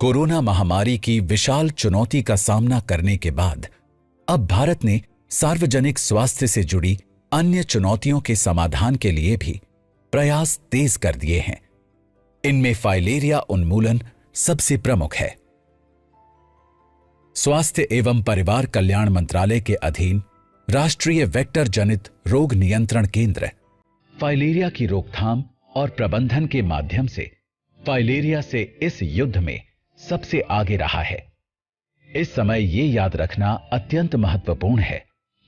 Corona महामारी की विशाल चुनौती का सामना करने के बाद अब भारत ने सार्वजनिक स्वास्थ्य से जुड़ी अन्य चुनौतियों के समाधान के लिए भी प्रयास तेज कर दिए हैं। इनमें फाइलेरिया उन्मूलन सबसे प्रमुख है। स्वास्थ्य एवं परिवार कल्याण मंत्रालय के अधीन राष्ट्रीय वेक्टर जनित रोग नियंत्रण केंद्र फाइलेरिया की रोकथाम और प्रबंधन के माध्यम से फाइलेरिया से इस युद्ध में सबसे आगे रहा है। इस समय ये याद रखना अत्यंत महत्वपूर्ण है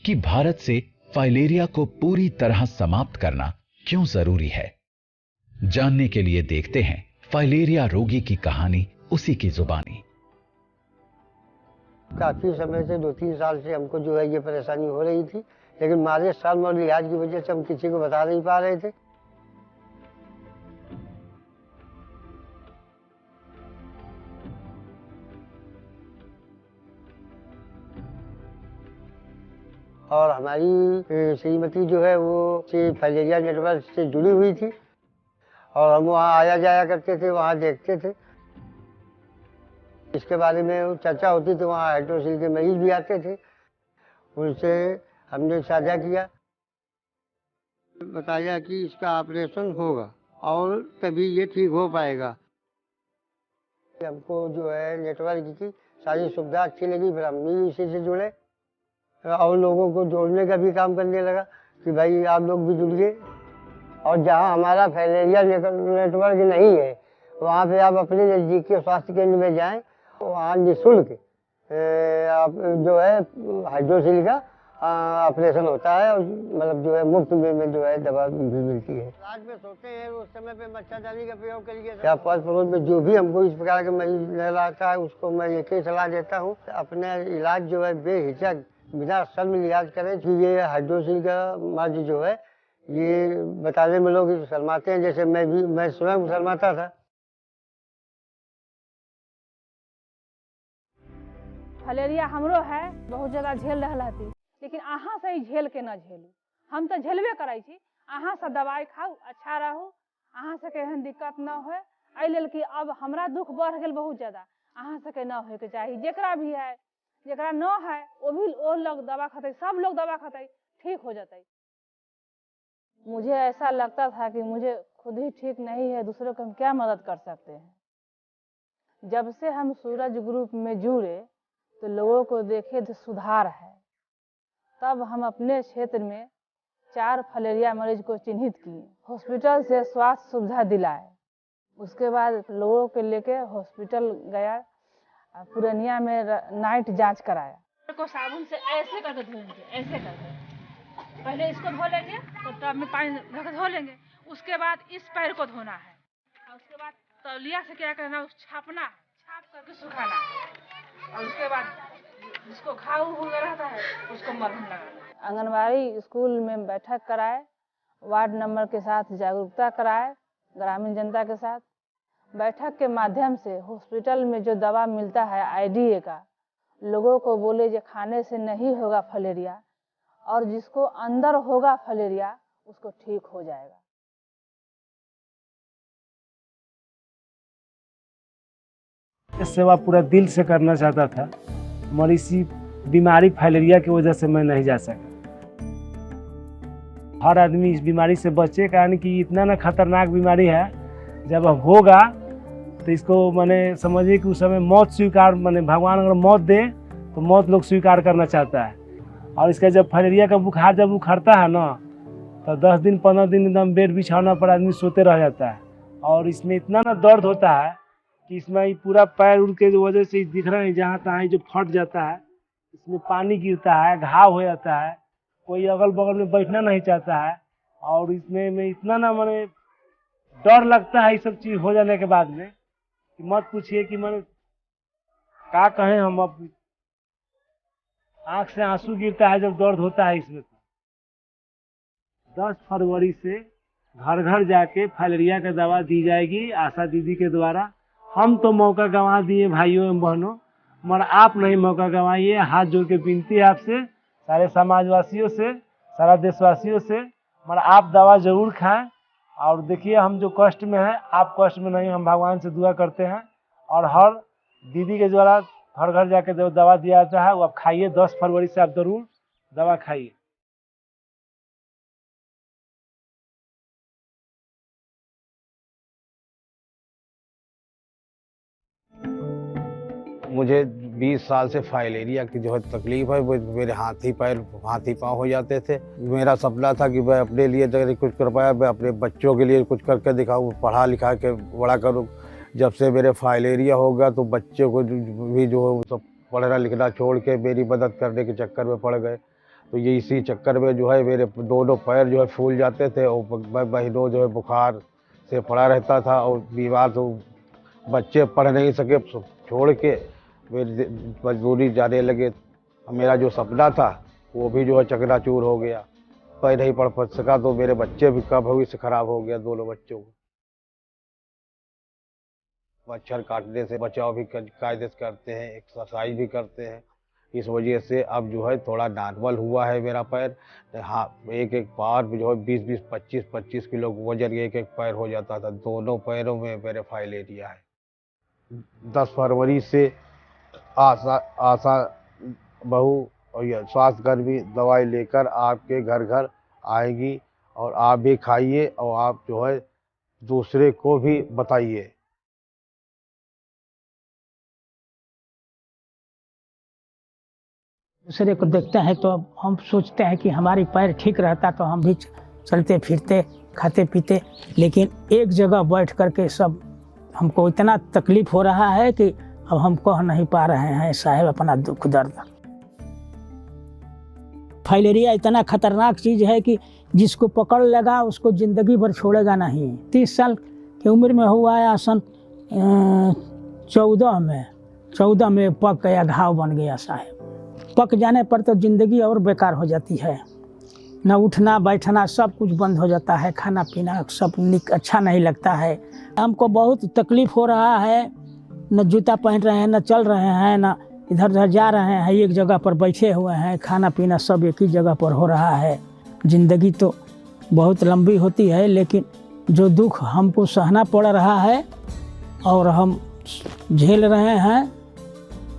कि भारत से फाइलेरिया को पूरी तरह समाप्त करना क्यों जरूरी है। जानने के लिए देखते हैं फाइलेरिया रोगी की कहानी उसी की जुबानी। काफी समय से 2-3 साल से हमको जो है ये परेशानी हो रही थी, लेकिन हमारे शर्म और लिहाज की वजह से हम किसी को बता नहीं पा रहे थे। और हमारी श्रीमती जो है वो फाइलेरिया नेटवर्क से जुड़ी हुई थी और हम वहाँ आया जाया करते थे, वहाँ देखते थे। इसके बारे में चर्चा होती थी, वहाँ हाइड्रोसील के मरीज भी आते थे, उनसे हमने साझा किया, बताया कि इसका ऑपरेशन होगा और तभी ये ठीक हो पाएगा। हमको जो है नेटवर्क की सारी सुविधा अच्छी लगी, फिर हम भी इसी से जुड़े और लोगों को जोड़ने का भी काम करने लगा कि भाई आप लोग भी जुड़िए। और जहाँ हमारा फाइलेरिया नेटवर्क नहीं है वहाँ पे आप अपने नज़दीक के स्वास्थ्य केंद्र में जाएं, वहाँ निःशुल्क आप जो है हाइड्रोसील का ऑपरेशन होता है और मतलब जो है मुफ्त में जो है दवा भी मिलती है। रात में सोते हैं उस समय पे मच्छरदानी का प्रयोग करिए। या फर्स्ट फ्लोर में जो भी हमको इस प्रकार का मरीज नजर आता है उसको मैं एक ही सलाह देता हूँ, अपने इलाज जो है बेहिचक बिना शर्म लिहाज करें कि ये हाइड्रोसील का मर्ज जो है ये बताने में लोग शर्माते हैं, जैसे मैं स्वयं शर्माता था। फाइलेरिया हमरो है, बहुत ज्यादा झेल रहा थी, लेकिन अहाँ से झेल के न झेलू। हम तो झेलबे करे छी, अहाँ से दवाई खाऊ, अच्छा रहू, अहाँ से केहन दिक्कत न हो। एहि लेल कि अब हमरा दुख बढ़ गया बहुत ज्यादा, अहाँ से के न होए के चाहिए। जेकरा भी है जेकरा न है वो लोग दवा खाते, सब लोग दवा खाते, ठीक हो जाते। मुझे ऐसा लगता था कि मुझे खुद ही ठीक नहीं है, दूसरों को हम क्या मदद कर सकते हैं। जब से हम सूरज ग्रुप में जुड़े तो लोगों को देखे तो सुधार है। तब हम अपने क्षेत्र में 4 फाइलेरिया मरीज को चिन्हित किए, हॉस्पिटल से स्वास्थ्य सुविधा दिलाए। उसके बाद लोगों के लेके हॉस्पिटल गया, पूर्णिया में नाइट जांच कराया। को साबुन से ऐसे करके धोएंगे, ऐसे करके पहले इसको धो लेंगे तो टब में पानी रख धो लेंगे, उसके बाद इस पैर को धोना है और उसके बाद तौलिया से क्या करना, छापना है, छाप करके सुखाना है और उसके बाद जिसको घाव हो रहता है उसको मरहम लगाना। आंगनबाड़ी स्कूल में बैठक कराए, वार्ड नंबर के साथ जागरूकता कराए, ग्रामीण जनता के साथ बैठक के माध्यम से हॉस्पिटल में जो दवा मिलता है आईडीए का, लोगों को बोले जो खाने से नहीं होगा फाइलेरिया और जिसको अंदर होगा फाइलेरिया उसको ठीक हो जाएगा। सेवा पूरा दिल से करना चाहता था, मगर इसी बीमारी फाइलेरिया की वजह से मैं नहीं जा सका। हर आदमी इस बीमारी से बचे, कारण कि इतना ना खतरनाक बीमारी है, जब होगा तो इसको मैंने समझिए कि उस समय मौत स्वीकार, मैंने भगवान अगर मौत दे तो मौत लोग स्वीकार करना चाहता है। और इसका जब फाइलेरिया का बुखार जब उखड़ता है ना तो 10 दिन 15 दिन एकदम बेड बिछाना पर आदमी सोते रह जाता है। और इसमें इतना ना दर्द होता है कि इसमें पूरा पैर उड़ के वजह से दिख रहा है, जहाँ तहाँ जो फट जाता है, इसमें पानी गिरता है, घाव हो जाता है, कोई अगल बगल में बैठना नहीं चाहता है। और इसमें इतना ना मैंने डर लगता है ये सब चीज़ हो जाने के बाद में कि मत पूछिए कि मैंने क्या कहें। हम अब आँख से आंसू गिरता है जब दर्द होता है इसमें। 10 फरवरी से घर घर जाके फाइलेरिया का दवा दी जाएगी आशा दीदी के द्वारा। हम तो मौका गंवा दिए भाइयों एवं बहनों, मगर आप नहीं मौका गंवाइए। हाथ जोड़ के विनती है आपसे, सारे समाजवासियों से, सारा देशवासियों से, मगर आप दवा जरूर खाएं। और देखिए हम जो कष्ट में हैं, आप कष्ट में नहीं, हम भगवान से दुआ करते हैं और हर दीदी के द्वारा हर घर जाके जो दवा दिया जाता है वो आप खाइए। 10 फरवरी से आप जरूर दवा खाइए। मुझे 20 साल से फाइलेरिया की जो है तकलीफ है, वो मेरे हाथी पाँव हो जाते थे। मेरा सपना था कि मैं अपने लिए अगर कुछ कर पाया, मैं अपने बच्चों के लिए कुछ करके दिखाऊं, पढ़ा लिखा के बड़ा करूं। जब से मेरे फाइलेरिया हो गया तो बच्चों को भी जो है सब पढ़ना लिखना छोड़ के मेरी मदद करने के चक्कर में पड़ गए। तो ये इसी चक्कर में जो है मेरे दोनों पैर जो है फूल जाते थे और मैं महीनों जो है बुखार से पड़ा रहता था और बीमार। तो बच्चे पढ़ नहीं सके, छोड़ के मेरी मजबूरी जाने लगे। मेरा जो सपना था वो भी जो है चकनाचूर हो गया। मैं नहीं पढ़ सका तो मेरे बच्चे भी का भविष्य खराब हो गया, दोनों बच्चों को। मच्छर काटने से बचाव भी कायदे से करते हैं, एक्सरसाइज भी करते हैं। इस वजह से अब जो है थोड़ा नॉर्मल हुआ है मेरा पैर। हाँ, एक पैर जो है 20-20, 25-25 किलो वजन एक पैर हो जाता था। दोनों पैरों में मेरे फाइलेरिया है। 10 फरवरी से आशा बहू और ये स्वास्थ्यकर्मी दवाई लेकर आपके घर घर आएगी और आप भी खाइए और आप जो है दूसरे को भी बताइए। दूसरे को देखते हैं तो हम सोचते हैं कि हमारी पैर ठीक रहता तो हम भी चलते फिरते खाते पीते, लेकिन एक जगह बैठ करके सब हमको इतना तकलीफ हो रहा है कि अब हम कह नहीं पा रहे हैं साहब अपना दुख दर्द। फाइलेरिया इतना खतरनाक चीज़ है कि जिसको पकड़ लगा उसको ज़िंदगी भर छोड़ेगा नहीं। 30 साल की उम्र में हुआ है, सन 14 में पक गया, घाव बन गया साहब। पक जाने पर तो ज़िंदगी और बेकार हो जाती है, न उठना बैठना सब कुछ बंद हो जाता है, खाना पीना सब अच्छा नहीं लगता है। हमको बहुत तकलीफ हो रहा है, न जूता पहन रहे हैं, न चल रहे हैं, न इधर उधर जा रहे हैं, एक जगह पर बैठे हुए हैं, खाना पीना सब एक ही जगह पर हो रहा है। ज़िंदगी तो बहुत लंबी होती है, लेकिन जो दुख हमको सहना पड़ रहा है और हम झेल रहे हैं,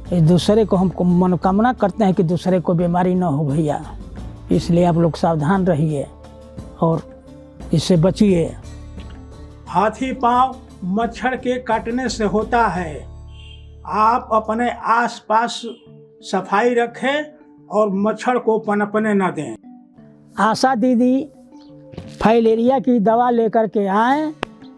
इस दूसरे को हमको मनोकामना करते हैं कि दूसरे को बीमारी न हो भैया। इसलिए आप लोग सावधान रहिए और इससे बचिए। हाथी पांव मच्छर के काटने से होता है। आप अपने आसपास सफाई रखें और मच्छर को पनपने न दें। आशा दीदी फाइलेरिया की दवा लेकर के आएँ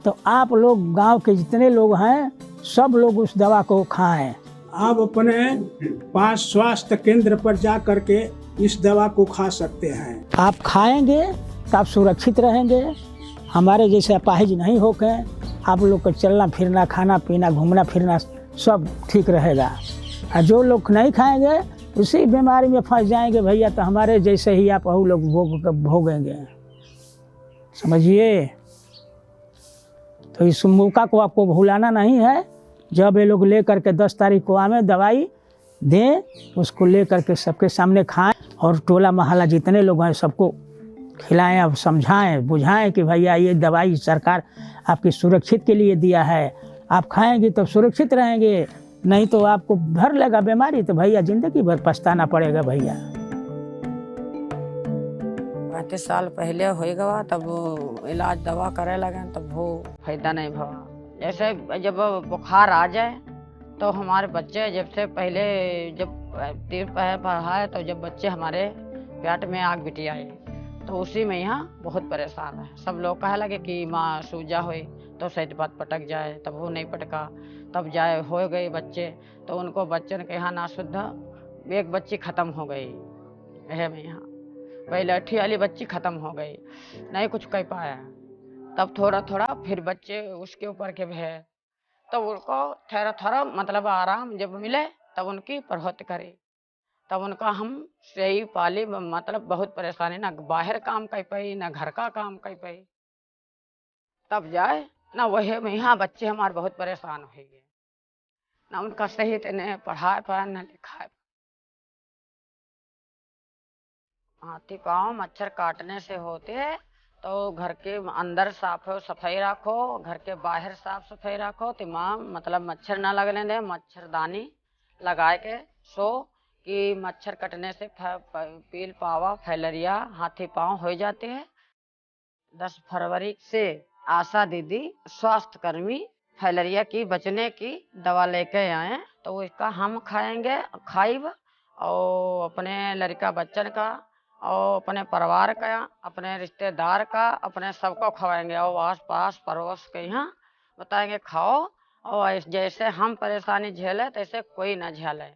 तो आप लोग गांव के जितने लोग हैं सब लोग उस दवा को खाएं। आप अपने पास स्वास्थ्य केंद्र पर जा करके इस दवा को खा सकते हैं। आप खाएंगे तो आप सुरक्षित रहेंगे, हमारे जैसे अपाहिज नहीं होके आप लोग का चलना फिरना, खाना पीना, घूमना फिरना सब ठीक रहेगा। और जो लोग नहीं खाएंगे उसी बीमारी में फंस जाएंगे भैया, तो हमारे जैसे ही आप वो लोग भोगेंगे, समझिए। तो इस मौका को आपको भुलाना नहीं है। जब ये लोग ले करके 10 तारीख को आवे दवाई दें, उसको ले करके सबके सामने खाएं और टोला मोहल्ला जितने लोग हैं सबको खिलाएं, अब समझाएं बुझाएं कि भैया ये दवाई सरकार आपकी सुरक्षित के लिए दिया है, आप खाएंगे तो सुरक्षित रहेंगे, नहीं तो आपको भर लेगा बीमारी तो भैया ज़िंदगी भर पछताना पड़ेगा भैया। 35 साल पहले हो गया, तब वो इलाज दवा करे लगे तब वो फायदा नहीं भवा। जैसे जब बुखार आ जाए तो हमारे बच्चे जब से पहले जब 3 पढ़ाए तो जब बच्चे हमारे पेट में आग बिटी आए तो उसी में यहाँ बहुत परेशान है। सब लोग कहे लगे कि माँ सूजा हुई तो शायद बात पटक जाए, तब वो नहीं पटका, तब जाए हो गए बच्चे तो उनको बच्चन के यहाँ ना शुद्ध एक बच्ची ख़त्म हो गई है में यहाँ। पहले 8 वाली बच्ची ख़त्म हो गई, नहीं कुछ कह पाया। तब थोड़ा थोड़ा फिर बच्चे उसके ऊपर के है, तब उनको थोड़ा थोड़ा मतलब आराम जब मिले तब उनकी पढ़ौत करे, तब उनका हम सही पाली। मतलब बहुत परेशानी, ना बाहर काम कर पाई ना घर का काम कर पाई, तब जाए ना वही में यहाँ बच्चे हमारे बहुत परेशान हो गए, ना उनका सही ने पढ़ाए पाए ना लिखाए। हाथी पाँव मच्छर काटने से होते हैं तो घर के अंदर साफ सफाई रखो, घर के बाहर साफ सफाई रखो, तमाम मतलब मच्छर ना लगने दें। मच्छरदानी लगा के सो कि मच्छर कटने से पील पावा फाइलेरिया हाथी पांव हो जाते हैं। 10 फरवरी से आशा दीदी स्वास्थ्य कर्मी फाइलेरिया की बचने की दवा लेके आए, तो इसका हम खाइब और अपने लड़का बच्चन का और अपने परिवार का, अपने रिश्तेदार का, अपने सबको खवाएंगे और आस पास पड़ोस के यहाँ बताएंगे खाओ, और जैसे हम परेशानी झेले तैसे कोई ना झेले।